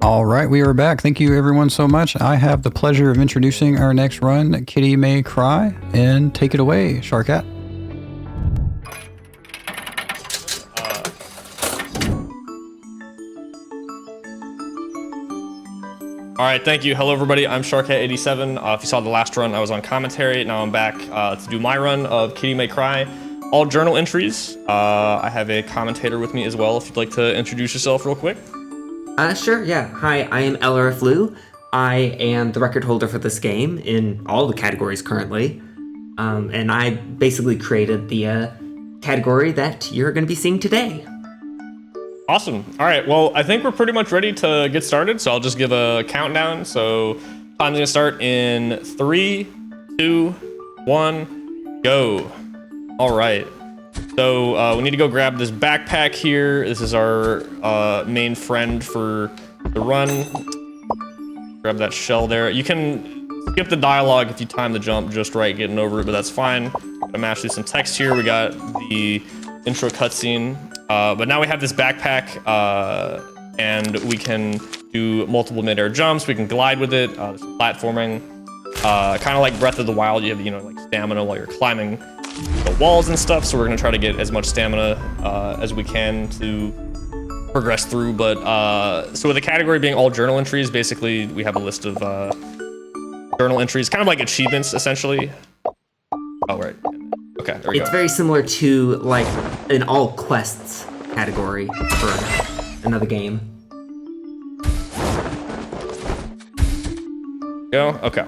All right, we are back. Thank you everyone so much. I have the pleasure of introducing our next run, Kitty May Cry, and take it away, Sharkhat. All right, thank you. Hello, everybody. I'm sharkhat87. If you saw the last run, I was on commentary. Now I'm back to do my run of Kitty May Cry. All journal entries. I have a commentator with me as well, if you'd like to introduce yourself real quick. Sure, yeah. Hi, I am LRF Lou. I am the record holder for this game in all the categories currently. And I basically created the category that you're going to be seeing today. Awesome. All right, well, I think we're pretty much ready to get started, so I'll just give a countdown. So time's gonna start in 3, 2, 1, go. All right. So we need to go grab this backpack here. This is our main friend for the run. Grab that shell there. You can skip the dialogue if you time the jump just right, getting over it, but that's fine. Gonna mash through some text here. We got the intro cutscene. But now we have this backpack, and we can do multiple mid-air jumps. We can glide with it. There's platforming, kind of like Breath of the Wild. You have, like stamina while you're climbing the walls and stuff. So we're gonna try to get as much stamina as we can to progress through. But so with the category being all journal entries, basically we have a list of journal entries, kind of like achievements, essentially. Oh, right. Okay, there we go. It's very similar to like an all quests category for another game. Go? Okay.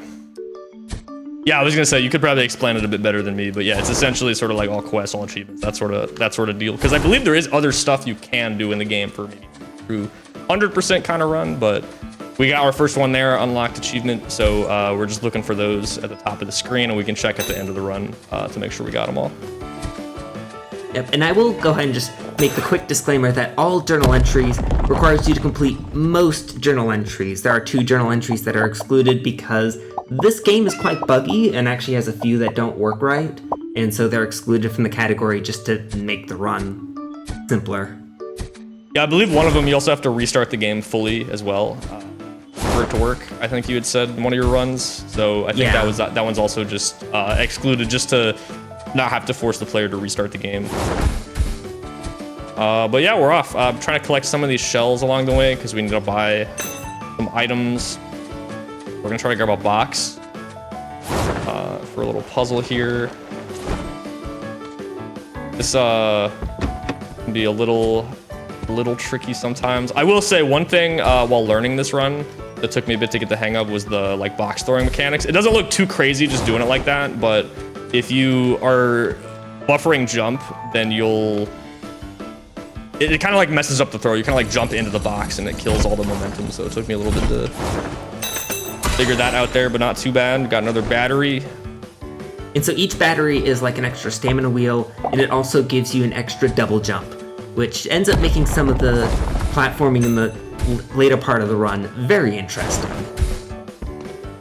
Yeah, I was gonna say you could probably explain it a bit better than me, but yeah, it's essentially sort of like all quests, all achievements, that sort of deal. Because I believe there is other stuff you can do in the game for maybe through 100% kind of run, but we got our first one there, unlocked achievement, so we're just looking for those at the top of the screen, and we can check at the end of the run to make sure we got them all. Yep, and I will go ahead and just make the quick disclaimer that all journal entries requires you to complete most journal entries. There are 2 journal entries that are excluded because this game is quite buggy and actually has a few that don't work right, and so they're excluded from the category just to make the run simpler. Yeah, I believe one of them you also have to restart the game fully as well for it to work. I think you had said in one of your runs, so I think that one's also just excluded just to not have to force the player to restart the game. But yeah, we're off. I'm trying to collect some of these shells along the way because we need to buy some items. We're gonna try to grab a box for a little puzzle here. This can be a little tricky sometimes. I will say one thing while learning this run that took me a bit to get the hang of was the like box throwing mechanics. It doesn't look too crazy just doing it like that, but if you are buffering jump, then it kind of like messes up the throw. You kind of like jump into the box and it kills all the momentum. So it took me a little bit to figure that out there, but not too bad. Got another battery. And so each battery is like an extra stamina wheel, and it also gives you an extra double jump, which ends up making some of the platforming in the later part of the run very interesting.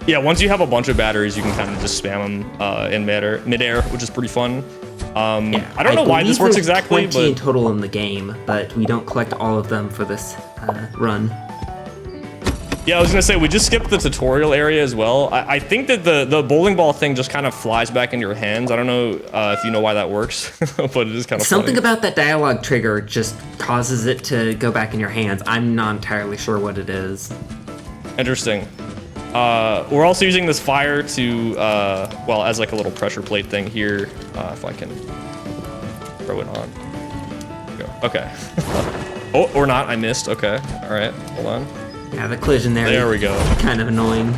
Yeah, once you have a bunch of batteries, you can kind of just spam them in midair, which is pretty fun. I don't know why this works exactly, 20 in total in the game, but we don't collect all of them for this run. Yeah, I was gonna say, we just skipped the tutorial area as well. I think that the bowling ball thing just kind of flies back into your hands. I don't know if you know why that works, but it is kind of Something funny. about that dialogue trigger just causes it to go back in your hands. I'm not entirely sure what it is. Interesting. We're also using this fire to, well, as like a little pressure plate thing here. If I can throw it on. There we go. Okay. Oh, or not, I missed. Okay, all right, hold on. Yeah, the collision there. There we go. Kind of annoying.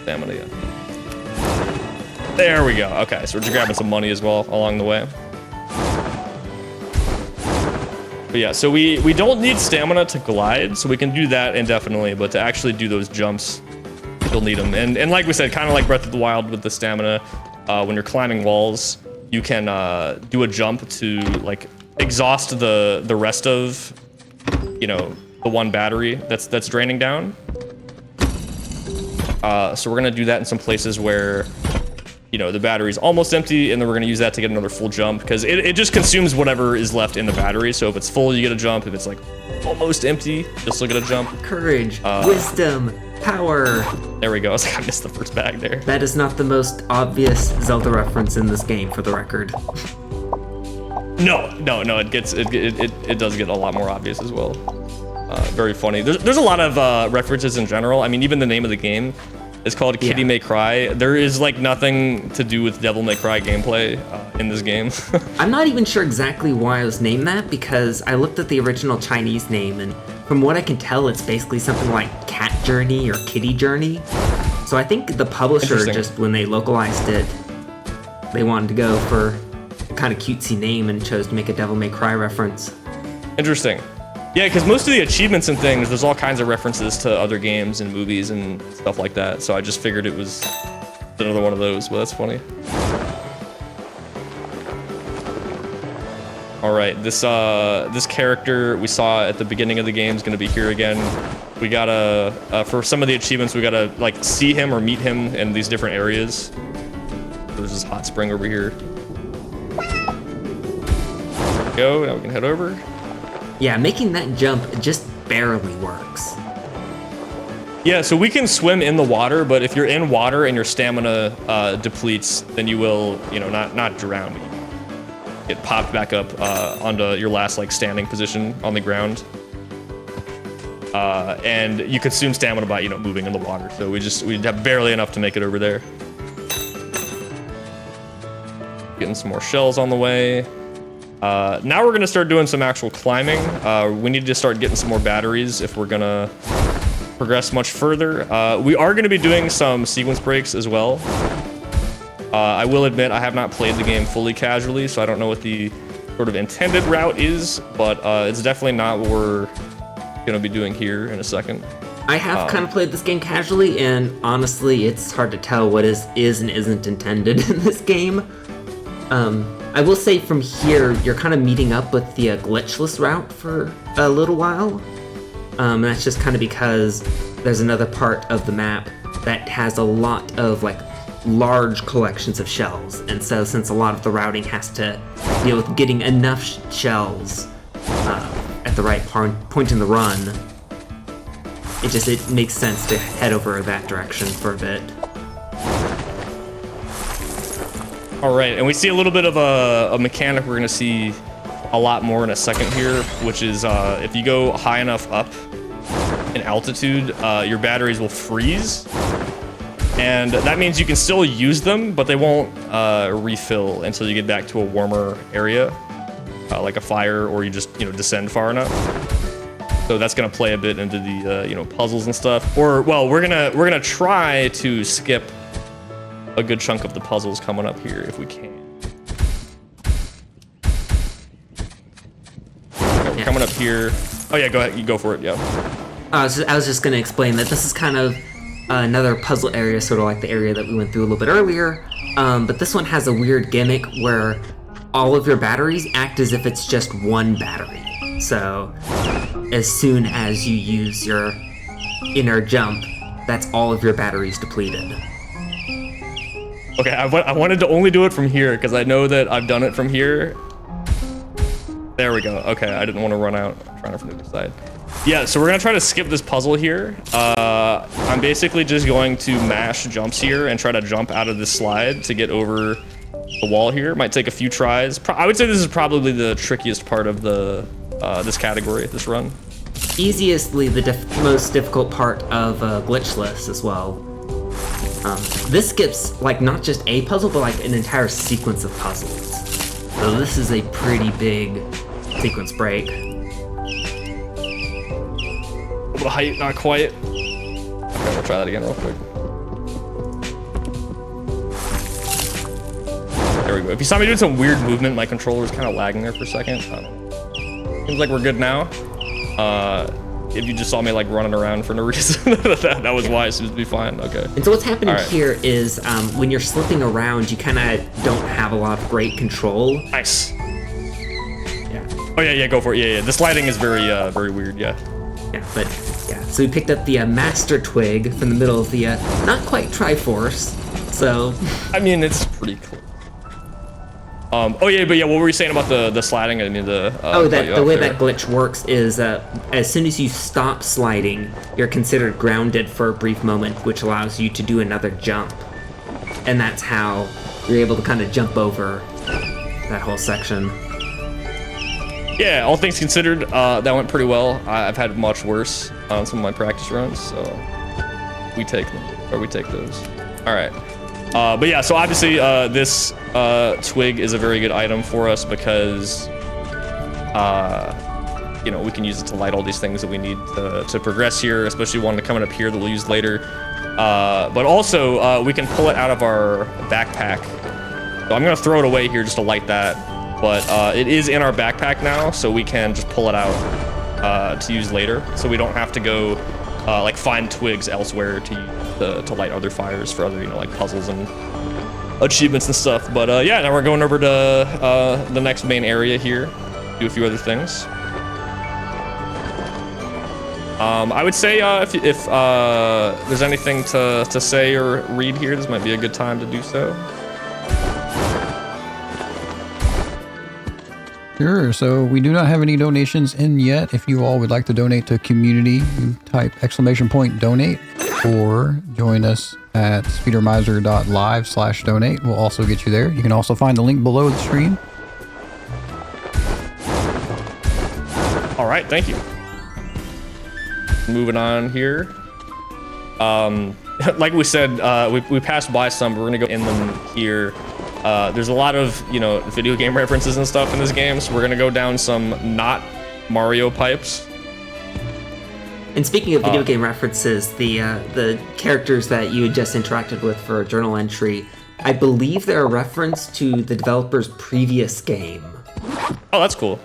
Stamina again. There we go. Okay, so we're just grabbing some money as well along the way. But yeah, so we don't need stamina to glide, so we can do that indefinitely, but to actually do those jumps, you'll need them. And like we said, kind of like Breath of the Wild with the stamina, when you're climbing walls, you can do a jump to like exhaust the rest of, the one battery that's draining down. So we're gonna do that in some places where you know, the battery's almost empty, and then we're gonna use that to get another full jump, because it just consumes whatever is left in the battery. So if it's full, you get a jump. If it's like almost empty, just look at a jump. Courage, wisdom, power. There we go. I was like, I missed the first bag there. That is not the most obvious Zelda reference in this game, for the record. No, it does get a lot more obvious as well. Very funny. There's a lot of references in general. I mean, even the name of the game is called Kitty May Cry. There is like nothing to do with Devil May Cry gameplay in this game. I'm not even sure exactly why it was named that, because I looked at the original Chinese name, and from what I can tell, it's basically something like Cat Journey or Kitty Journey. So I think the publisher, just when they localized it, they wanted to go for a kind of cutesy name and chose to make a Devil May Cry reference. Interesting. Yeah, because most of the achievements and things, there's all kinds of references to other games and movies and stuff like that. So I just figured it was another one of those, but that's funny. All right, this character we saw at the beginning of the game is gonna be here again. We gotta, for some of the achievements, we gotta like see him or meet him in these different areas. There's this hot spring over here. Go, now we can head over. Yeah, making that jump just barely works. Yeah, so we can swim in the water, but if you're in water and your stamina depletes, then you will, you know, not drown. Get popped back up onto your last like standing position on the ground. And you consume stamina by, you know, moving in the water. So we'd have barely enough to make it over there. Getting some more shells on the way. Now we're gonna start doing some actual climbing. We need to start getting some more batteries if we're gonna progress much further. We are gonna be doing some sequence breaks as well. I will admit I have not played the game fully casually, so I don't know what the sort of intended route is, but it's definitely not what we're gonna be doing here in a second. I have kind of played this game casually, and honestly, it's hard to tell what is and isn't intended in this game. I will say from here, you're kind of meeting up with the glitchless route for a little while. And that's just kind of because there's another part of the map that has a lot of like large collections of shells. And so since a lot of the routing has to deal with getting enough shells at the right point in the run, it makes sense to head over that direction for a bit. All right, and we see a little bit of a mechanic we're gonna see a lot more in a second here, which is if you go high enough up in altitude, your batteries will freeze. And that means you can still use them, but they won't refill until you get back to a warmer area, like a fire, or you just, you know, descend far enough. So that's gonna play a bit into the you know, puzzles and stuff. Or, well, we're gonna try to skip a good chunk of the puzzles coming up here if we can. Okay, we're coming up here. Oh yeah, go ahead, you go for it, yeah. I was just gonna explain that this is kind of another puzzle area, sort of like the area that we went through a little bit earlier. But this one has a weird gimmick where all of your batteries act as if it's just one battery. So as soon as you use your inner jump, that's all of your batteries depleted. Okay, I wanted to only do it from here because I know that I've done it from here. There we go. Okay, I didn't want to run out. I'm trying it from the other side. Yeah, so we're gonna try to skip this puzzle here. I'm basically just going to mash jumps here and try to jump out of this slide to get over the wall here. Might take a few tries. I would say this is probably the trickiest part of the this category, this run. Easily the most difficult part of glitchless as well. This skips like not just a puzzle, but like an entire sequence of puzzles. So this is a pretty big sequence break. A little height, not quite. Okay, we'll try that again real quick. There we go. If you saw me doing some weird movement, my controller was kind of lagging there for a second. Seems like we're good now. If you just saw me like running around for no reason, that was why. It seems to be fine. Okay. And so what's happening here is when you're slipping around, you kind of don't have a lot of great control. Nice. Yeah. Oh yeah, go for it. Yeah. The sliding is very weird. Yeah. Yeah, but yeah. So we picked up the Master Twig from the middle of the not quite Triforce, So, I mean, it's pretty cool. Oh yeah, but yeah, what were you saying about the sliding? I need to. the way that glitch works is as soon as you stop sliding, you're considered grounded for a brief moment, which allows you to do another jump, and that's how you're able to kind of jump over that whole section. Yeah, all things considered, that went pretty well. I've had much worse on some of my practice runs, so we take those. All right. But yeah, so obviously this twig is a very good item for us because you know, we can use it to light all these things that we need to progress here, especially one coming up here that we'll use later. But also we can pull it out of our backpack. So I'm gonna throw it away here just to light that. But it is in our backpack now, so we can just pull it out to use later. So we don't have to go like find twigs elsewhere to use to light other fires for other, you know, like puzzles and achievements and stuff. But yeah, now we're going over to the next main area here, do a few other things. I would say if there's anything to say or read here, this might be a good time to do so. Sure, so we do not have any donations in yet. If you all would like to donate to community, type !donate or join us at speedromizer.live/donate. We'll also get you there. You can also find the link below the stream. All right, thank you. Moving on here. Like we said, we passed by some, but we're gonna go in them here. There's a lot of, you know, video game references and stuff in this game, so we're gonna go down some not Mario pipes. And speaking of video game references, the characters that you had just interacted with for a journal entry, I believe they're a reference to the developer's previous game. Oh, that's cool.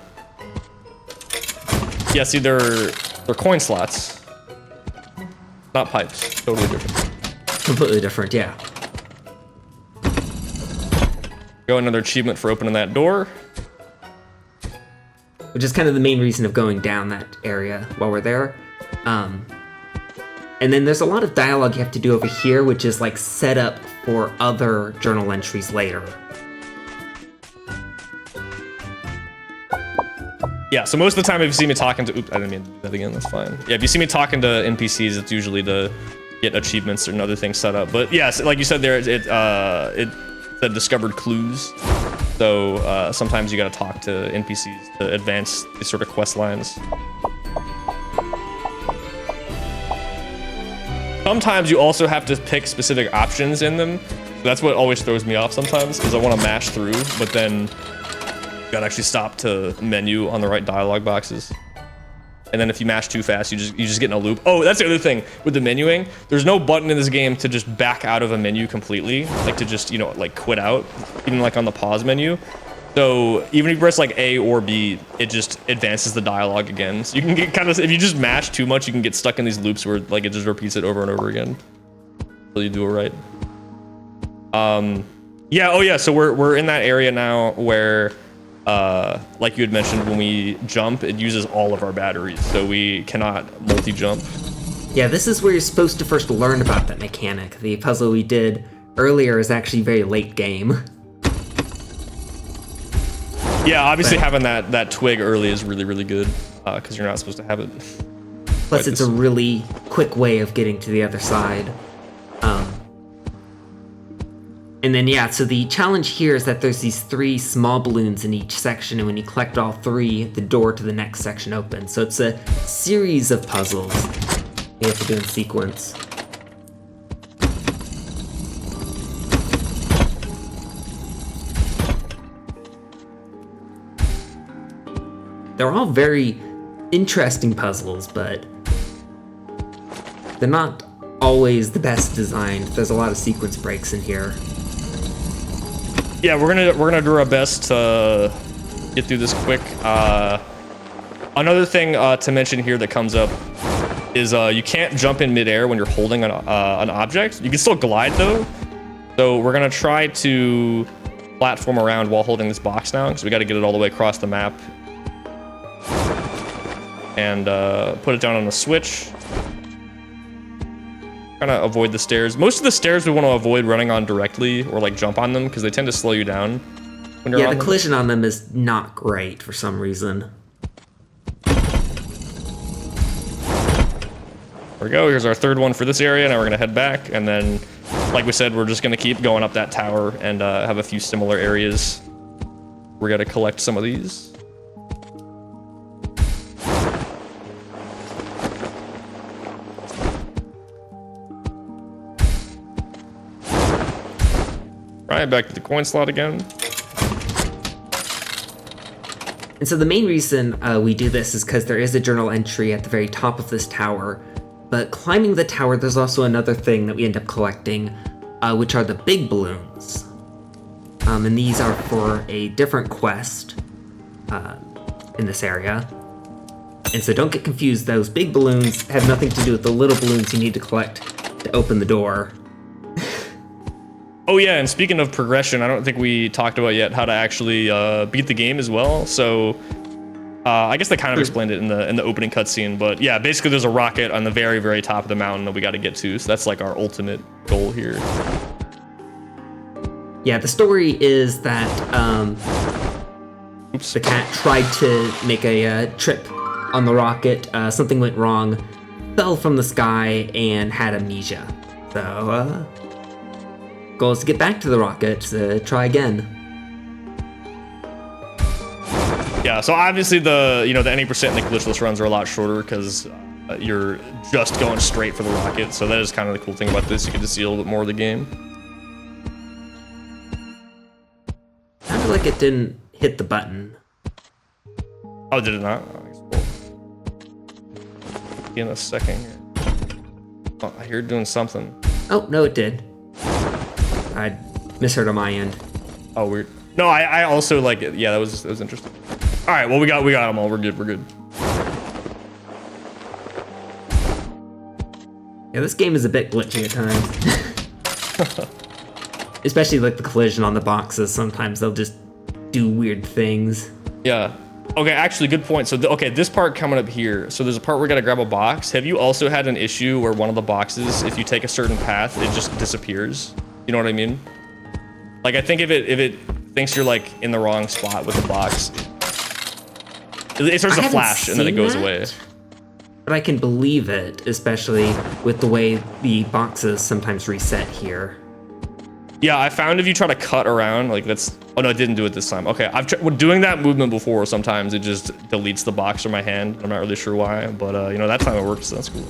Yeah, see, they're coin slots, not pipes. Totally different. Completely different, yeah. Go another achievement for opening that door. Which is kind of the main reason of going down that area while we're there. And then there's a lot of dialogue you have to do over here, which is like set up for other journal entries later. Yeah, so most of the time if you see me talking to, oops, I didn't mean to do that again, that's fine. Yeah, if you see me talking to NPCs, it's usually to get achievements or other things set up. But yes, like you said there, it said discovered clues. So sometimes you gotta talk to NPCs to advance these sort of quest lines. Sometimes you also have to pick specific options in them. So that's what always throws me off sometimes, because I want to mash through, but then you gotta actually stop to menu on the right dialogue boxes. And then if you mash too fast, you just get in a loop. Oh, that's the other thing with the menuing. There's no button in this game to just back out of a menu completely, like to just, you know, like quit out, even like on the pause menu. So even if you press like A or B, it just advances the dialogue again. So you can get kind of, if you just mash too much, you can get stuck in these loops where like it just repeats it over and over again until you do it right. Yeah, oh yeah, so we're in that area now where like you had mentioned, when we jump, it uses all of our batteries, so we cannot multi-jump. Yeah, this is where you're supposed to first learn about that mechanic. The puzzle we did earlier is actually very late game. Yeah, obviously having that twig early is really, really good, because you're not supposed to have it. Plus, it's a really quick way of getting to the other side. And then, yeah, so the challenge here is that there's these 3 small balloons in each section, and when you collect all 3, the door to the next section opens. So it's a series of puzzles you have to do in sequence. They're all very interesting puzzles, but they're not always the best designed. There's a lot of sequence breaks in here. Yeah, we're gonna do our best to get through this quick. Another thing to mention here that comes up is you can't jump in midair when you're holding an object. You can still glide though. So we're gonna try to platform around while holding this box now, because we got to get it all the way across the map. And put it down on the switch. Trying to avoid the stairs. Most of the stairs we want to avoid running on directly or like jump on them because they tend to slow you down when you're Yeah, on the them. collision on them is not great for some reason. There we go. Here's our third one for this area. Now we're gonna head back, and then, like we said, we're just gonna keep going up that tower and have a few similar areas. We're gonna collect some of these. Right, back to the coin slot again. And so the main reason we do this is because there is a journal entry at the very top of this tower. But climbing the tower, there's also another thing that we end up collecting, which are the big balloons. And these are for a different quest in this area. And so don't get confused, those big balloons have nothing to do with the little balloons you need to collect to open the door. Oh yeah, and speaking of progression, I don't think we talked about yet how to actually beat the game as well. So I guess they kind of explained it in the opening cutscene, but yeah, basically there's a rocket on the very, very top of the mountain that we got to get to. So that's like our ultimate goal here. Yeah, the story is that the cat tried to make a trip on the rocket. Something went wrong, fell from the sky, and had amnesia. So goal is to get back to the rocket to try again. Yeah, so obviously the the any percent and the glitchless runs are a lot shorter because you're just going straight for the rocket. So that is kind of the cool thing about this. You get to see a little bit more of the game. Sounded like it didn't hit the button. Oh, did it not? Oh, I guess we'll see in a second here. Oh, I hear it doing something. Oh, no, it did. I misheard on my end. Oh, weird. No, I also like it. Yeah, that was interesting. All right, well we got them all. We're good. Yeah, this game is a bit glitchy at times. Especially like the collision on the boxes. Sometimes they'll just do weird things. Yeah. Okay, actually, good point. So, okay, this part coming up here. So there's a part where we gotta grab a box. Have you also had an issue where one of the boxes, if you take a certain path, it just disappears? You know what I mean? Like, I think if it thinks you're like in the wrong spot with the box, it starts to flash and then it goes away. But I can believe it, especially with the way the boxes sometimes reset here. Yeah, I found if you try to cut around, like that's... Oh no, it didn't do it this time. Okay, when doing that movement before, sometimes it just deletes the box from my hand. I'm not really sure why, but that time it worked, so that's cool.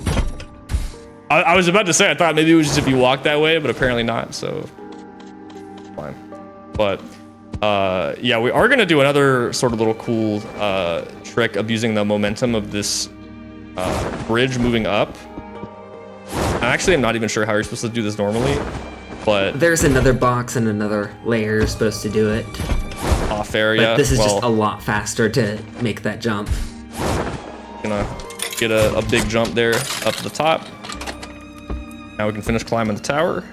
I was about to say, I thought maybe it was just if you walk that way, but apparently not, so... Fine. But, yeah, we are gonna do another sort of little cool trick of using the momentum of this bridge moving up. Actually, I'm not even sure how you're supposed to do this normally. But there's another box and another layer you're supposed to do it. Off area. But this is just a lot faster to make that jump. Gonna get a big jump there up to the top. Now we can finish climbing the tower.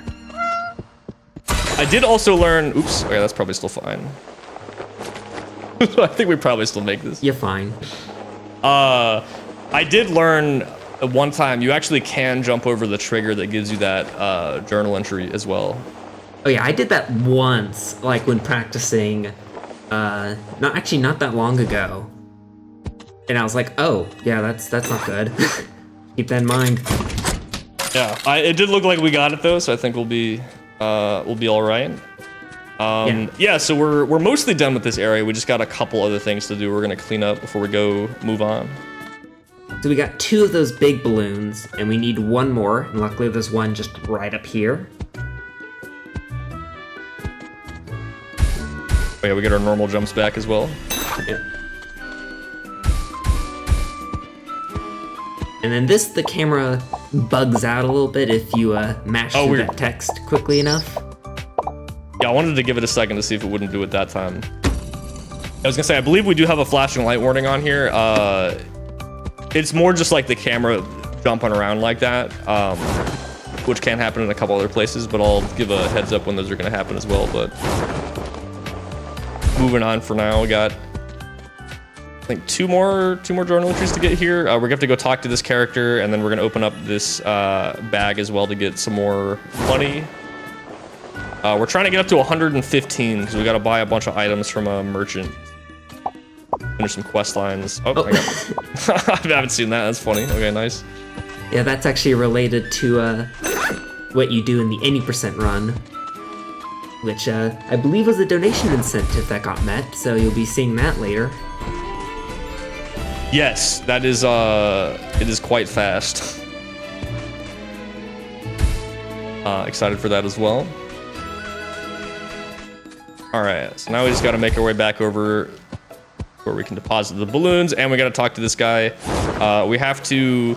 I did also learn... Oops. Okay, that's probably still fine. I think we probably still make this. You're fine. I did learn... One time, you actually can jump over the trigger that gives you that journal entry as well. Oh yeah, I did that once, like when practicing, not that long ago. And I was like, oh, yeah, that's not good. Keep that in mind. Yeah, it did look like we got it though, so I think we'll be all right. Yeah, so we're mostly done with this area. We just got a couple other things to do. We're gonna clean up before we move on. So we got 2 of those big balloons, and we need 1 more, and luckily there's one just right up here. Oh yeah, we get our normal jumps back as well. Yep. And then the camera bugs out a little bit if you mash through that text quickly enough. Yeah, I wanted to give it a second to see if it wouldn't do it that time. I was gonna say, I believe we do have a flashing light warning on here. It's more just like the camera jumping around like that, which can happen in a couple other places, but I'll give a heads up when those are going to happen as well. But moving on for now, we got I think two more journal entries to get here. We're gonna have to go talk to this character, and then we're gonna open up this bag as well to get some more money. We're trying to get up to 115 because we got to buy a bunch of items from a merchant. Finish some quest lines. Oh. I haven't seen that. That's funny. Okay, nice. Yeah, that's actually related to what you do in the 80% run, which I believe was a donation incentive that got met, so you'll be seeing that later. Yes, that is, it is quite fast. Excited for that as well. All right, so now we just got to make our way back over where we can deposit the balloons, and we got to talk to this guy. We have to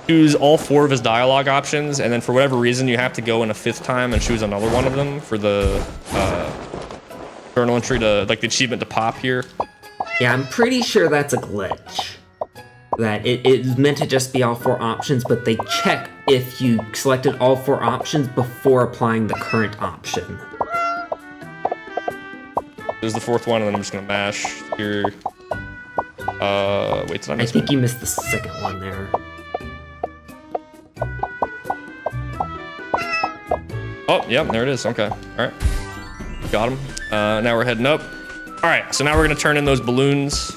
choose all 4 of his dialogue options, and then for whatever reason, you have to go in a 5th time and choose another one of them for the journal entry to, like, the achievement to pop here. Yeah, I'm pretty sure that's a glitch. That it is meant to just be all 4 options, but they check if you selected all 4 options before applying the current option. There's the 4th one, and then I'm just gonna mash here. Wait, did I miss I think one? you missed the 2nd one there. Oh, yep, there it is. Okay, all right. Got him. Now we're heading up. All right, so now we're gonna turn in those balloons.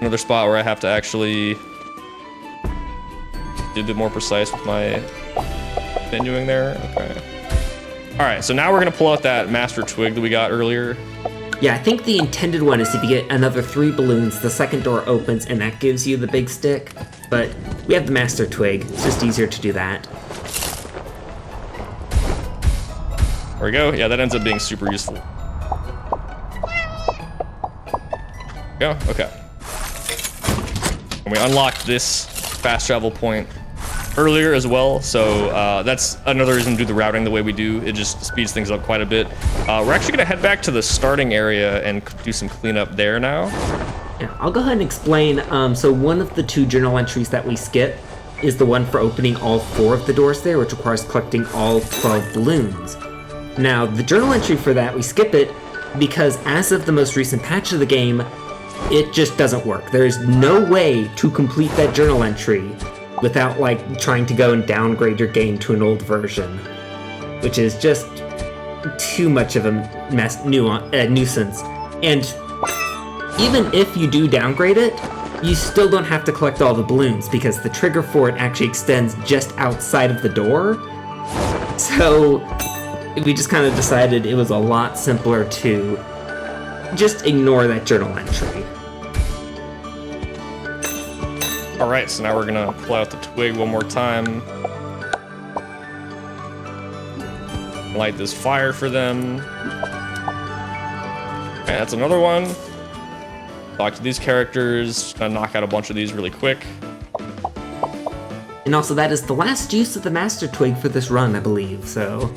Another spot where I have to actually be a bit more precise with my menuing there. Okay. All right, so now we're gonna pull out that master twig that we got earlier. Yeah, I think the intended one is if you get another 3 balloons, the 2nd door opens and that gives you the big stick. But we have the master twig. It's just easier to do that. There we go. Yeah, that ends up being super useful. Go. Okay. And we unlocked this fast travel point earlier as well, so that's another reason to do the routing the way we do. It just speeds things up quite a bit. We're actually gonna head back to the starting area and do some cleanup there now. Yeah, I'll go ahead and explain. So one of the 2 journal entries that we skip is the one for opening all 4 of the doors there, which requires collecting all 12 balloons. Now, the journal entry for that, we skip it because as of the most recent patch of the game, it just doesn't work. There's no way to complete that journal entry without, like, trying to go and downgrade your game to an old version, which is just too much of a nuisance. And even if you do downgrade it, you still don't have to collect all the balloons because the trigger for it actually extends just outside of the door. So we just kind of decided it was a lot simpler to just ignore that journal entry. All right, so now we're gonna pull out the twig one more time. Light this fire for them. Okay, that's another one. Talk to these characters. Gonna knock out a bunch of these really quick. And also, that is the last use of the master twig for this run, I believe. So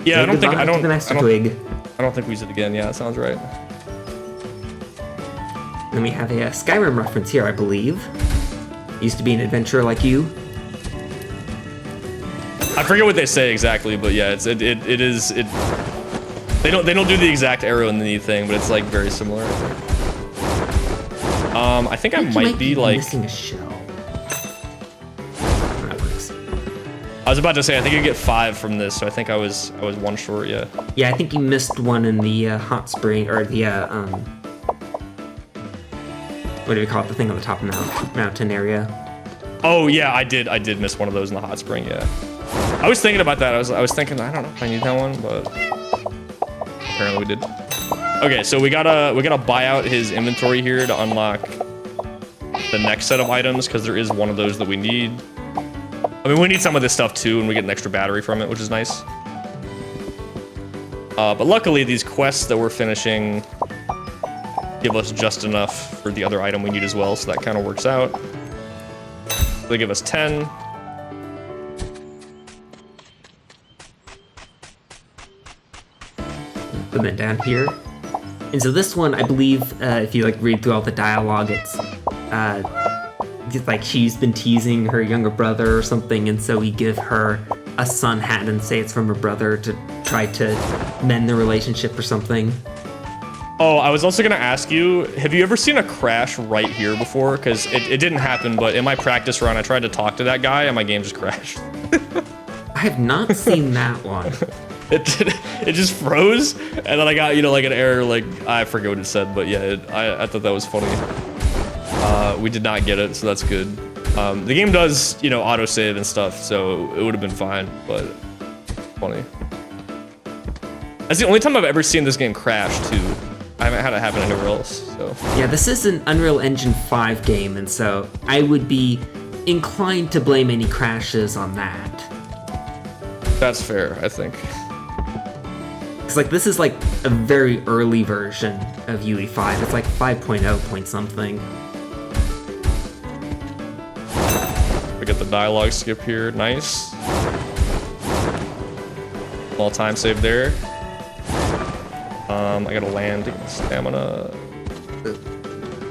Yeah, I don't think the master twig. I don't think we use it again. Yeah, that sounds right. And we have a Skyrim reference here, I believe. Used to be an adventurer like you. I forget what they say exactly, but yeah, it is. They don't do the exact arrow in the knee thing, but it's like very similar. I think I might be like missing a shell. That works. I was about to say I think you get 5 from this, so I think I was 1 short. Yeah. Yeah, I think you missed one in the hot spring or the what do we call it? The thing on the top of the mountain area. Oh yeah, I did miss one of those in the hot spring. Yeah. I was thinking about that. I was thinking I don't know if I need that one, but apparently we did. Okay, so we gotta buy out his inventory here to unlock the next set of items because there is one of those that we need. I mean, we need some of this stuff too, and we get an extra battery from it, which is nice. But luckily, these quests that we're finishing give us just enough for the other item we need as well, so that kind of works out. They give us 10. Put that down here. And so this one, I believe, if you like read through all the dialogue, it's like she's been teasing her younger brother or something, and so we give her a sun hat and say it's from her brother to try to mend the relationship or something. Oh, I was also gonna ask you, have you ever seen a crash right here before? Because it didn't happen, but in my practice run, I tried to talk to that guy and my game just crashed. I have not seen that one. It just froze, and then I got, you know, like an error, like, I forget what it said, but yeah, I thought that was funny. We did not get it, so that's good. The game does, you know, autosave and stuff, so it would have been fine, but funny. That's the only time I've ever seen this game crash, too. I haven't had it happen anywhere else, so. Yeah, this is an Unreal Engine 5 game, and so I would be inclined to blame any crashes on that. That's fair, I think. Because, like, this is, like, a very early version of UE5. It's, like, 5.0 point something. We get the dialogue skip here, nice. Small time save there. I gotta land to get stamina.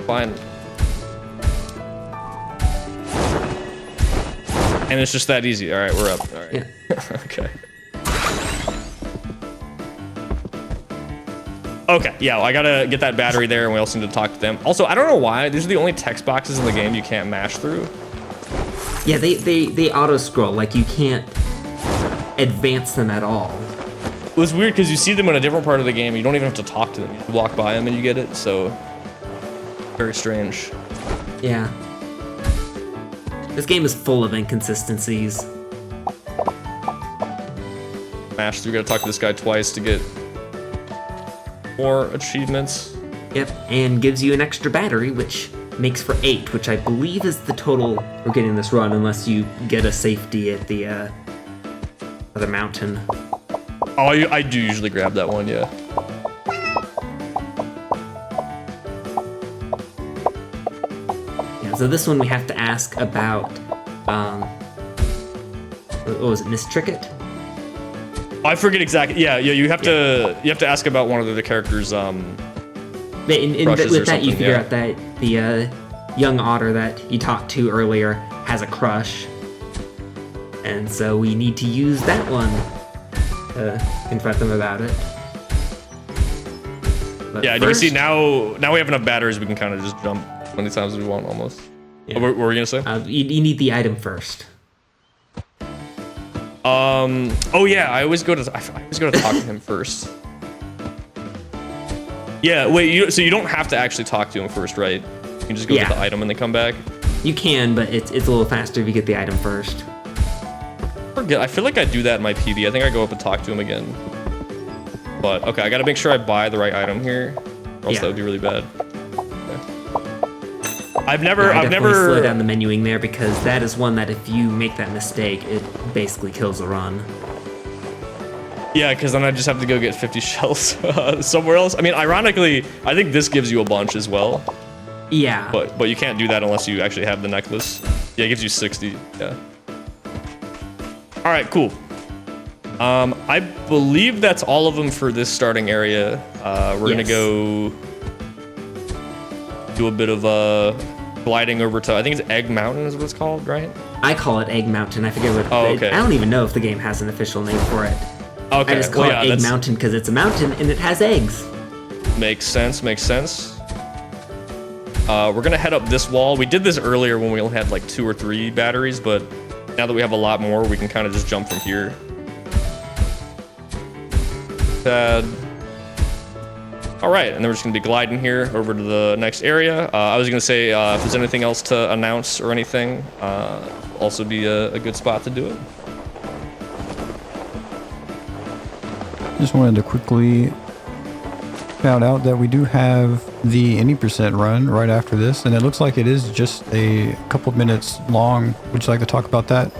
Fine. And it's just that easy. All right, we're up. All right. Yeah. Okay. Okay, yeah, well, I gotta get that battery there, and we also need to talk to them. Also, I don't know why, these are the only text boxes in the game you can't mash through. Yeah, they auto-scroll, like you can't advance them at all. It was weird because you see them in a different part of the game. You don't even have to talk to them. You walk by them and you get it. So very strange. Yeah. This game is full of inconsistencies. Mash through. Gotta talk to this guy twice to get more achievements. Yep, and gives you an extra battery, which makes for 8, which I believe is the total we're getting this run, unless you get a safety at the other mountain. Oh, I do usually grab that one, yeah. Yeah, so this one we have to ask about, what was it, Miss Trickett? I forget exactly. Yeah, you have to ask about one of the characters. With that, you figure out that the young otter that you talked to earlier has a crush, and so we need to use that one to confront them about it. But yeah, first, you can see now we have enough batteries. We can kind of just jump as many times as we want, almost. Yeah. What were you gonna say? You need the item first. Oh yeah, I always go to talk to him first. Yeah, wait, so you don't have to actually talk to him first, right? You can just go get the item and then come back? You can, but it's a little faster if you get the item first. I feel like I do that in my PB. I think I go up and talk to him again. But, okay, I gotta make sure I buy the right item here, or else that would be really bad. Okay. I've never slow down the menuing there, because that is one that if you make that mistake, it basically kills the run. Yeah, because then I just have to go get 50 shells somewhere else. I mean, ironically, I think this gives you a bunch as well. Yeah. But you can't do that unless you actually have the necklace. Yeah, it gives you 60. Yeah. All right, cool. I believe that's all of them for this starting area. We're gonna go do a bit of gliding over to, I think it's Egg Mountain is what it's called, right? I call it Egg Mountain. I forget what. Oh, okay. I don't even know if the game has an official name for it. Okay. I just call it Egg Mountain because it's a mountain and it has eggs. Makes sense. Makes sense. We're gonna head up this wall. We did this earlier when we only had like 2 or 3 batteries, but now that we have a lot more, we can kind of just jump from here. All right, and then we're just gonna be gliding here over to the next area. I was gonna say if there's anything else to announce or anything, also be a good spot to do it. Just wanted to quickly shout out that we do have the any % run right after this, and it looks like it is just a couple of minutes long. Would you like to talk about that?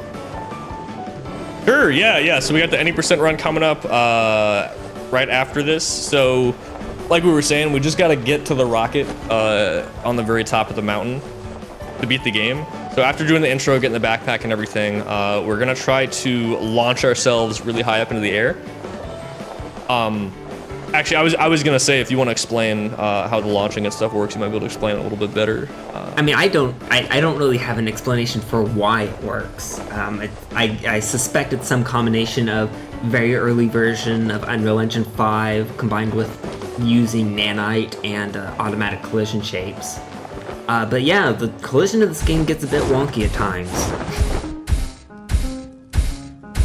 Sure, yeah. So we got the any % run coming up right after this. So like we were saying, we just got to get to the rocket on the very top of the mountain to beat the game. So after doing the intro, getting the backpack and everything, we're gonna try to launch ourselves really high up into the air. Actually, I was gonna say, if you want to explain how the launching and stuff works, you might be able to explain it a little bit better. I mean, I don't really have an explanation for why it works. I suspect it's some combination of very early version of Unreal Engine 5 combined with using nanite and automatic collision shapes. But yeah, the collision of this game gets a bit wonky at times.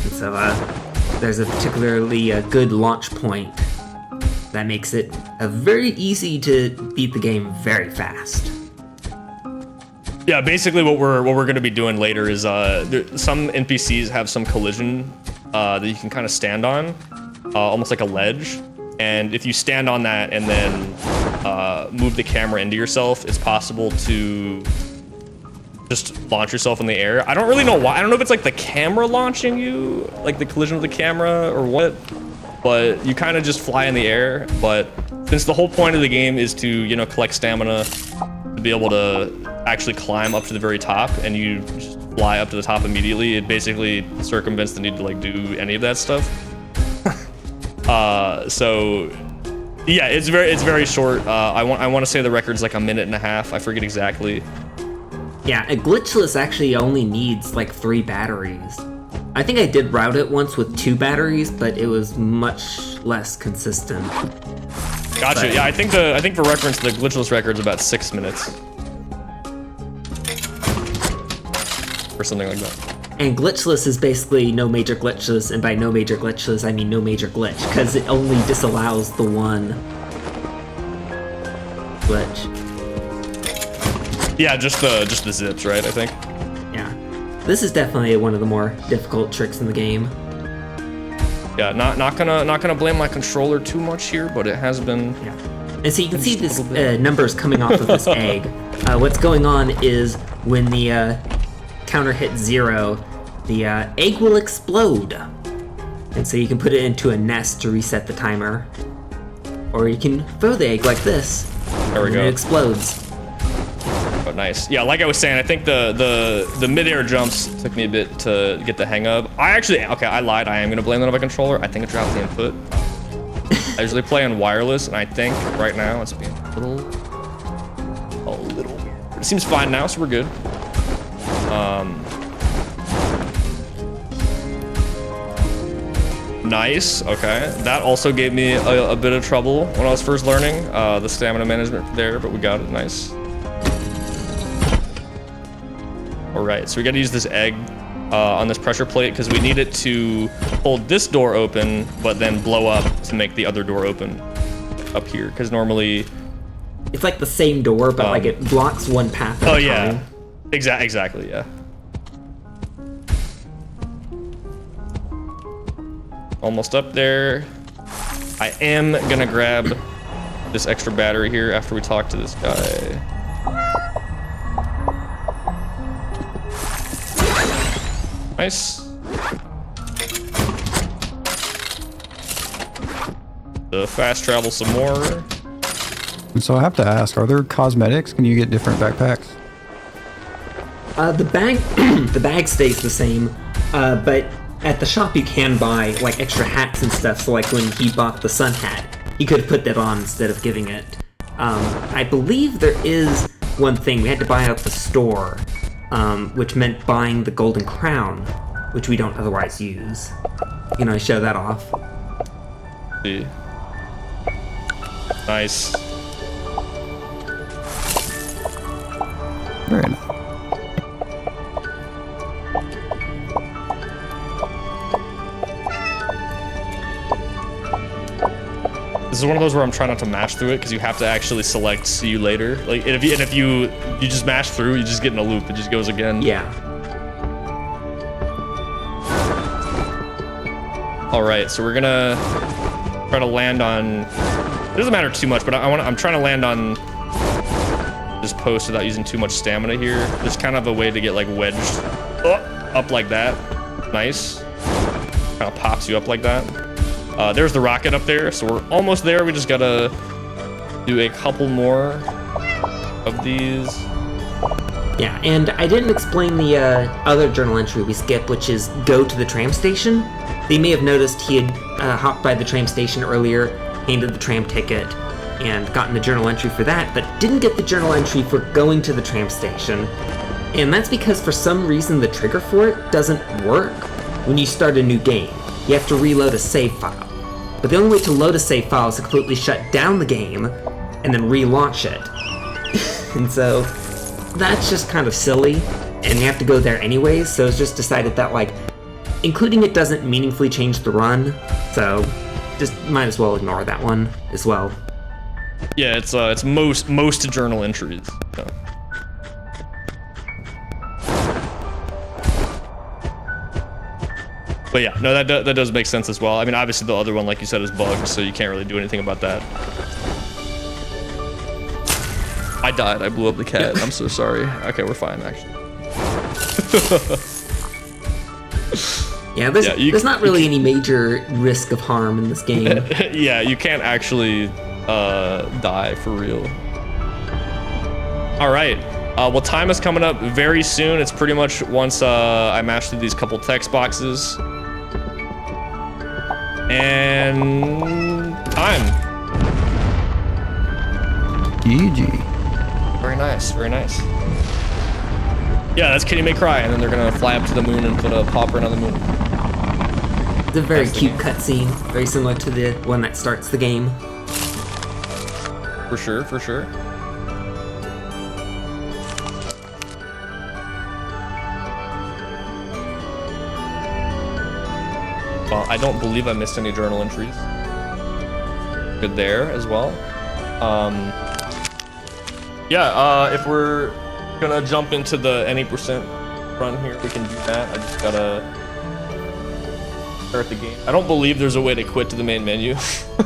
And so there's a particularly good launch point that makes it very easy to beat the game very fast. Yeah, basically what we're going to be doing later is some NPCs have some collision that you can kind of stand on, almost like a ledge. And if you stand on that and then move the camera into yourself, it's possible to just launch yourself in the air. I don't really know why. I don't know if it's like the camera launching you, like the collision of the camera or what, but you kind of just fly in the air. But since the whole point of the game is to, you know, collect stamina to be able to actually climb up to the very top, and you just fly up to the top immediately, it basically circumvents the need to like do any of that stuff. So yeah, it's very short. I want to say the record's like 1.5 minutes. I forget exactly. Yeah, a glitchless actually only needs like 3 batteries. I think I did route it once with 2 batteries, but it was much less consistent. Gotcha. But, yeah, I think for reference, the glitchless record's about 6 minutes. Or something like that. And glitchless is basically no major glitchless, and by no major glitchless, I mean no major glitch, because it only disallows the one glitch. Yeah, just the zips, right? I think. Yeah, this is definitely one of the more difficult tricks in the game. Yeah, not gonna blame my controller too much here, but it has been. Yeah, and so you can see this numbers coming off of this egg. What's going on is when the counter hits 0, the egg will explode. And so you can put it into a nest to reset the timer. Or you can throw the egg like this. There we go. And it explodes. Oh, nice. Yeah, like I was saying, I think the mid-air jumps took me a bit to get the hang of. I lied. I am gonna blame that on my controller. I think it dropped the input. I usually play on wireless, and I think right now it's being a little weird. It seems fine now, so we're good. Nice. Okay, that also gave me a bit of trouble when I was first learning the stamina management there, but we got it. Nice. All right, so we got to use this egg on this pressure plate because we need it to hold this door open, but then blow up to make the other door open up here. Because normally it's like the same door, but like it blocks one path at a time. Exactly, yeah. Almost up there. I am gonna grab this extra battery here after we talk to this guy. Nice. Fast travel some more. And so I have to ask, are there cosmetics? Can you get different backpacks? The bag stays the same, but at the shop you can buy like extra hats and stuff. So like when he bought the sun hat, he could have put that on instead of giving it. I believe there is one thing we had to buy out the store, which meant buying the golden crown, which we don't otherwise use. You know, I show that off. See. Nice. Very nice. This is one of those where I'm trying not to mash through it because you have to actually select "see you later." Like, and if you just mash through, you just get in a loop. It just goes again. Yeah. All right, so we're gonna try to land on. It doesn't matter too much, but I'm trying to land on this post without using too much stamina here. There's kind of a way to get like wedged up like that. Nice. Kind of pops you up like that. There's the rocket up there, so we're almost there. We just gotta do a couple more of these. Yeah, and I didn't explain the other journal entry we skipped, which is go to the tram station. They may have noticed he had hopped by the tram station earlier, handed the tram ticket, and gotten the journal entry for that, but didn't get the journal entry for going to the tram station. And that's because for some reason the trigger for it doesn't work when you start a new game. You have to reload a save file. but the only way to load a save file is to completely shut down the game and then relaunch it. And so that's just kind of silly, and you have to go there anyways, so it's just decided that, like, including it doesn't meaningfully change the run, so just might as well ignore that one as well. Yeah, it's most journal entries. So. But yeah, no, that does make sense as well. I mean, obviously the other one, like you said, is bugged, so you can't really do anything about that. I died. I blew up the cat. I'm so sorry. Okay, we're fine, actually. Yeah, there's not really any major risk of harm in this game. Yeah, you can't actually die for real. All right. Well, time is coming up very soon. It's pretty much once I mash through these couple text boxes. And time. GG. Very nice, very nice. Yeah, that's Kitty May Cry, and then they're gonna fly up to the moon and put a popper on the moon. It's a very cute cutscene, very similar to the one that starts the game. For sure, for sure. Well, I don't believe I missed any journal entries. Good there as well. Yeah, if we're gonna jump into the any percent run here, we can do that. I just gotta start the game. I don't believe there's a way to quit to the main menu.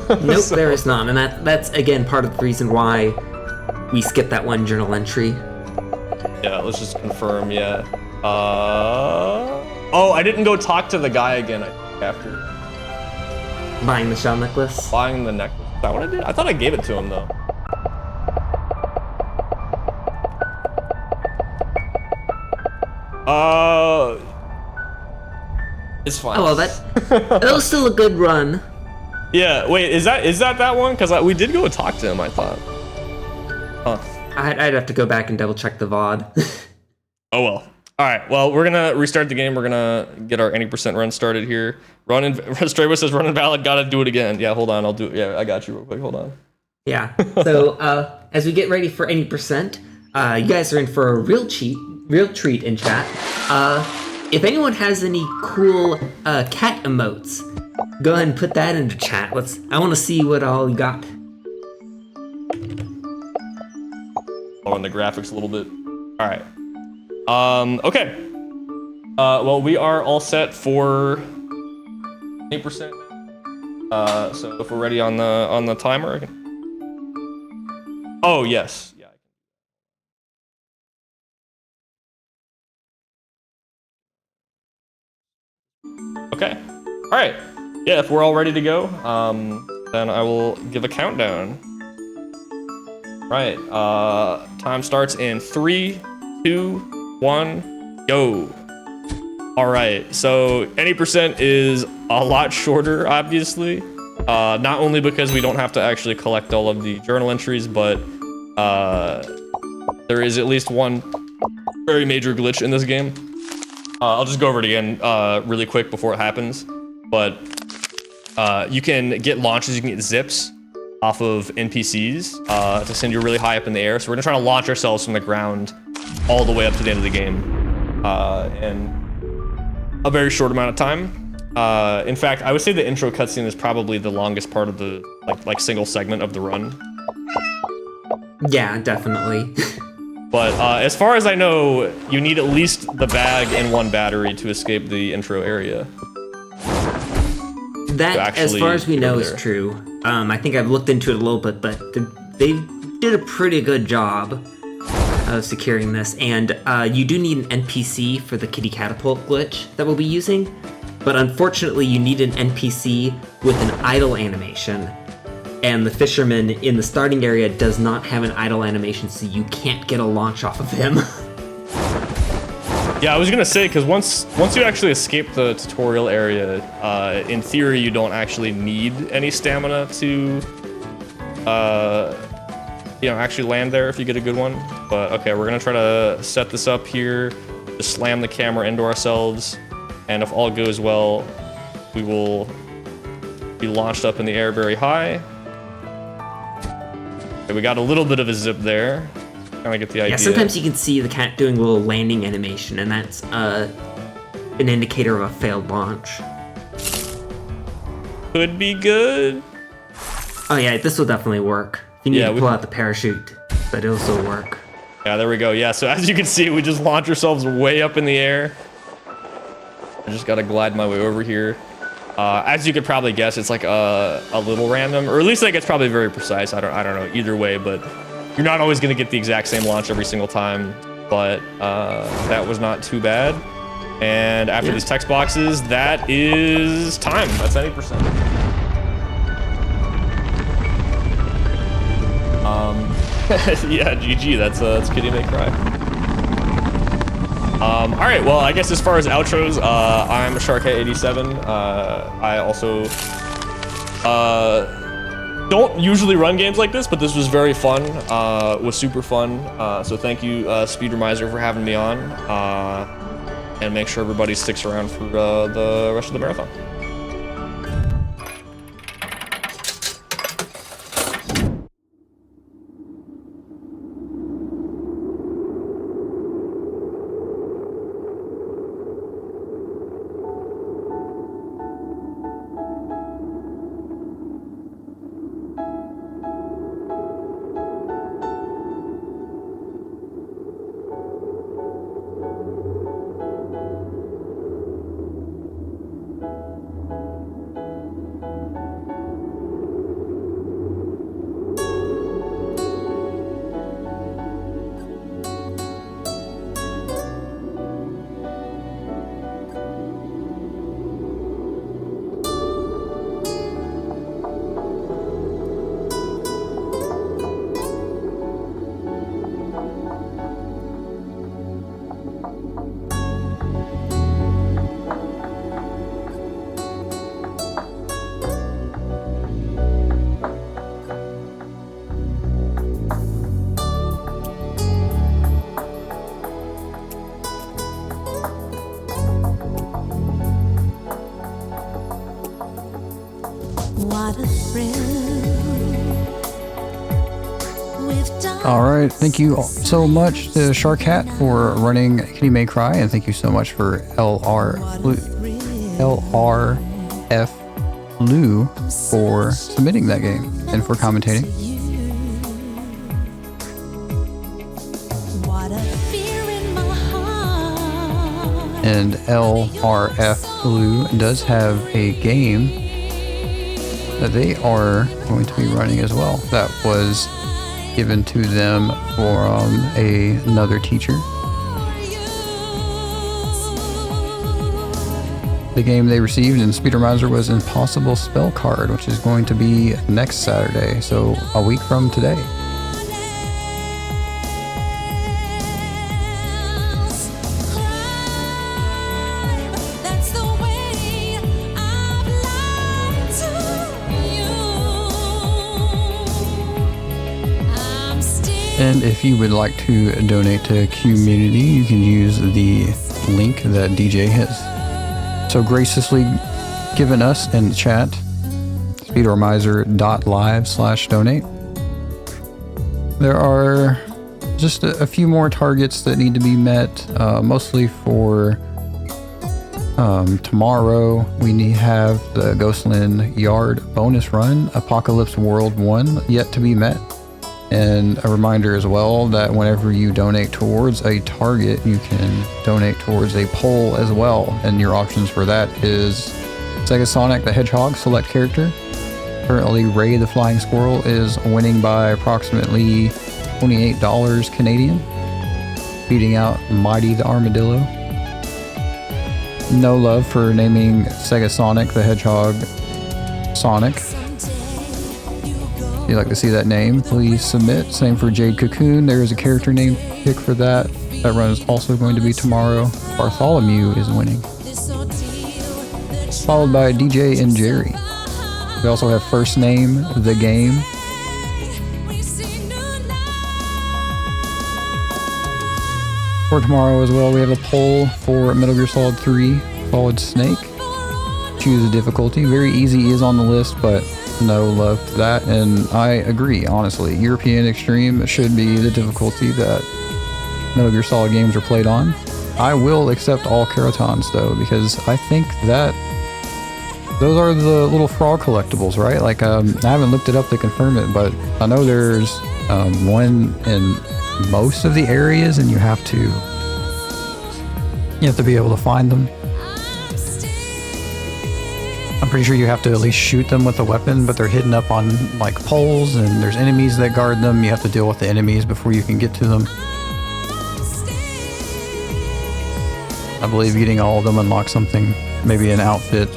Nope, so. There is not, and that's again part of the reason why we skipped that one journal entry. Yeah, let's just confirm. Yeah. Oh, I didn't go talk to the guy again. I think after buying the shell necklace. Buying the necklace. Is that what I did? I thought I gave it to him though. It's fine. Oh well, that was still a good run. Yeah. Wait, is that one? Because we did go and talk to him. I thought. Huh. I'd have to go back and double check the VOD. Oh well. All right. Well, we're gonna restart the game. We're gonna get our any percent run started here. Strayboy says run invalid. Gotta do it again. Yeah. Hold on. I'll do it. Yeah. I got you real quick. Hold on. Yeah. So as we get ready for any percent, you guys are in for a real treat in chat. If anyone has any cool cat emotes, go ahead and put that into chat. I want to see what all you got. On the graphics a little bit. All right. Okay. Well, we are all set for 8%. So if we're ready on the timer. Oh yes. Yeah. Okay. All right. Yeah, if we're all ready to go, then I will give a countdown. Right. Time starts in 3, 2, 1, go. All right. So any percent is a lot shorter, obviously. Not only because we don't have to actually collect all of the journal entries, but there is at least one very major glitch in this game. I'll just go over it again really quick before it happens. But you can get launches, you can get zips off of NPCs to send you really high up in the air. So we're gonna try to launch ourselves from the ground all the way up to the end of the game in a very short amount of time. In fact, I would say the intro cutscene is probably the longest part of the like single segment of the run. Yeah, definitely. But as far as I know, you need at least the bag and one battery to escape the intro area. That, as far as we know, is true. I think I've looked into it a little bit, but they did a pretty good job of securing this. And you do need an NPC for the kitty catapult glitch that we'll be using. But unfortunately, you need an NPC with an idle animation. And the fisherman in the starting area does not have an idle animation, so you can't get a launch off of him. Yeah, I was gonna say, because once you actually escape the tutorial area, in theory you don't actually need any stamina to, actually land there if you get a good one. But okay, we're gonna try to set this up here, just slam the camera into ourselves, and if all goes well, we will be launched up in the air very high. Okay, we got a little bit of a zip there. Kind of get the idea. Yeah, sometimes you can see the cat doing a little landing animation, and that's an indicator of a failed launch. Could be good. Oh yeah, this will definitely work. If you need to pull out the parachute, but it'll still work. Yeah, there we go. Yeah, so as you can see, we just launch ourselves way up in the air. I just gotta glide my way over here. As you could probably guess, it's like a little random, or at least like it's probably very precise. I don't know either way, but you're not always gonna get the exact same launch every single time. But that was not too bad. And after these text boxes, that is time. That's 90%. Yeah, GG. That's Kitty May Cry. All right. Well, I guess as far as outros, I'm sharkhat87. I also don't usually run games like this, but this was very fun. Was super fun. So thank you, Speedromizer, for having me on. And make sure everybody sticks around for the rest of the marathon. All right, thank you so much to Sharkhat for running Kitty May Cry, and thank you so much for LRF Lou for submitting that game and for commentating. And LRF Lou does have a game that they are going to be running as well. That was given to them from another teacher. The game they received in Speedromizer was Impossible Spell Card, which is going to be next Saturday, so a week from today. And if you would like to donate to QMUNITY, you can use the link that DJ has so graciously given us in the chat, speedromizer.live/donate. There are just a few more targets that need to be met, mostly for tomorrow. We have the Ghostland Yard bonus run, Apocalypse World 1, yet to be met. And a reminder as well that whenever you donate towards a target, you can donate towards a poll as well. And your options for that is Sega Sonic the Hedgehog select character. Currently, Ray the Flying Squirrel is winning by approximately $28 Canadian, beating out Mighty the Armadillo. No love for naming Sega Sonic the Hedgehog Sonic. If you'd like to see that name, please submit. Same for Jade Cocoon. There is a character name pick for that. That run is also going to be tomorrow. Bartholomew is winning, followed by DJ and Jerry. We also have First Name, The Game. For tomorrow as well, we have a poll for Metal Gear Solid 3, Solid Snake. choose a difficulty. Very easy is on the list, but no love to that. And I agree, honestly. European Extreme should be the difficulty that Metal Gear Solid games are played on. I will accept all Keratons though, because I think that those are the little frog collectibles, right? Like, I haven't looked it up to confirm it, but I know there's one in most of the areas, and you have to be able to find them. I'm pretty sure you have to at least shoot them with a weapon, but they're hidden up on like poles, and there's enemies that guard them. You have to deal with the enemies before you can get to them. I believe getting all of them unlocks something, maybe an outfit.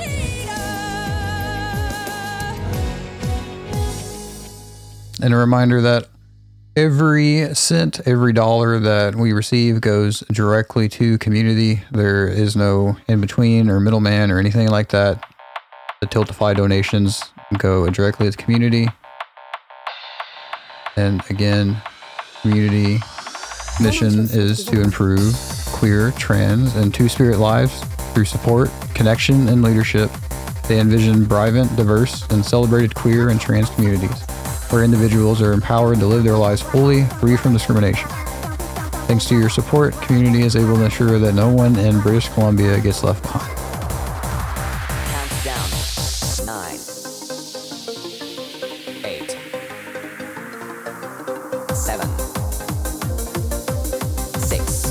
And a reminder that every cent, every dollar that we receive goes directly to community. There is no in between or middleman or anything like that. The Tiltify donations go directly to the community. And again, community mission is to improve queer, trans, and two-spirit lives through support, connection, and leadership. They envision vibrant, diverse, and celebrated queer and trans communities, where individuals are empowered to live their lives fully, free from discrimination. Thanks to your support, community is able to ensure that no one in British Columbia gets left behind. Count down. 9, 8, 7, 6,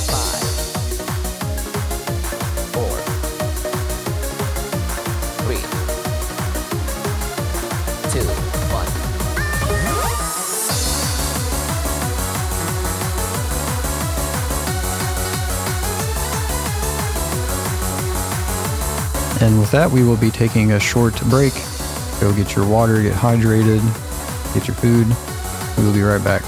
5, 4, 3, 2, 1. And with that, we will be taking a short break. Go get your water, get hydrated, get your food. We will be right back.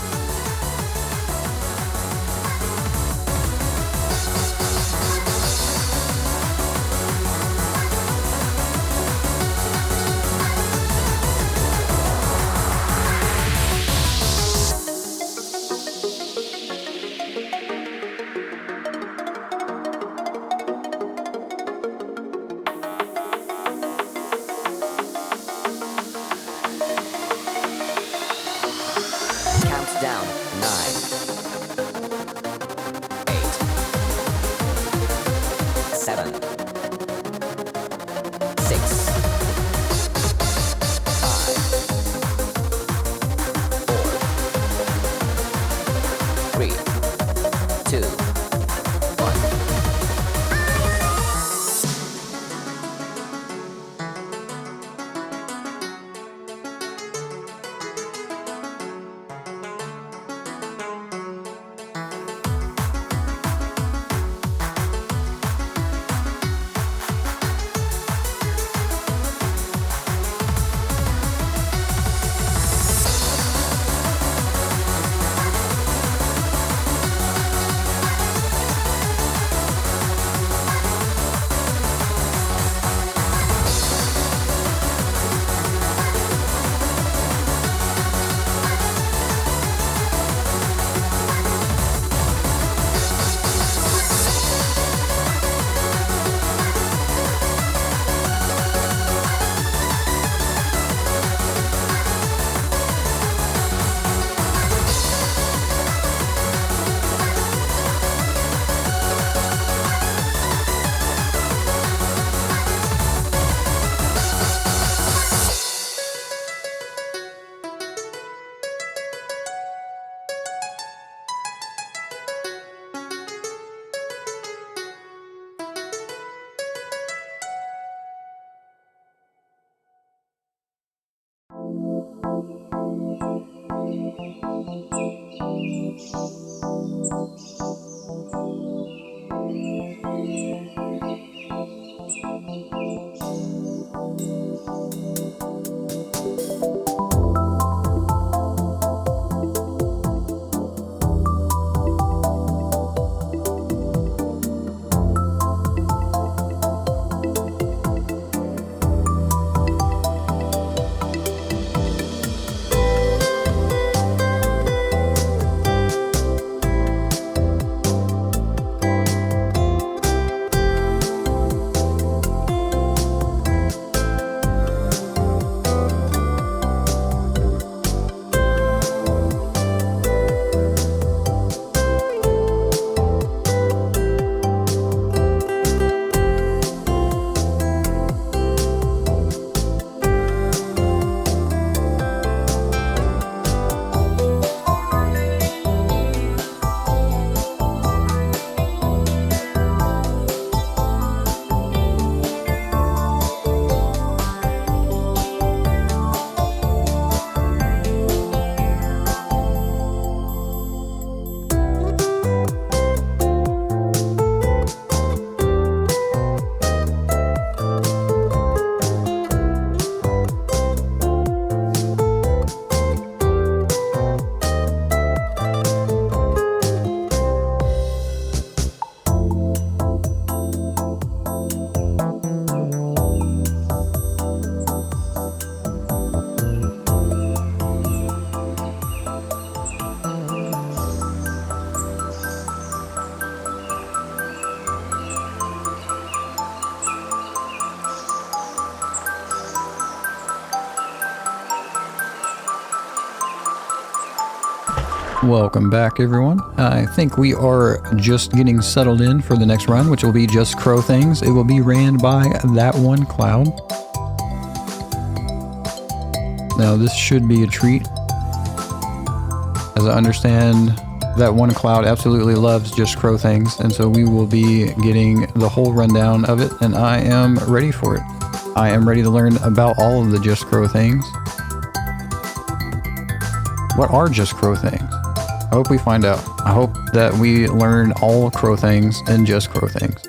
Count down. 9, 8, 7, 6, 5, 4, 3, 2, 1. Welcome back, everyone. I think we are just getting settled in for the next run, which will be Just Crow Things. It will be ran by that one cloud. Now, this should be a treat. As I understand, that one cloud absolutely loves Just Crow Things, and so we will be getting the whole rundown of it, and I am ready for it. I am ready to learn about all of the Just Crow Things. What are Just Crow Things? I hope we find out. I hope that we learn all crow things and Just Crow Things.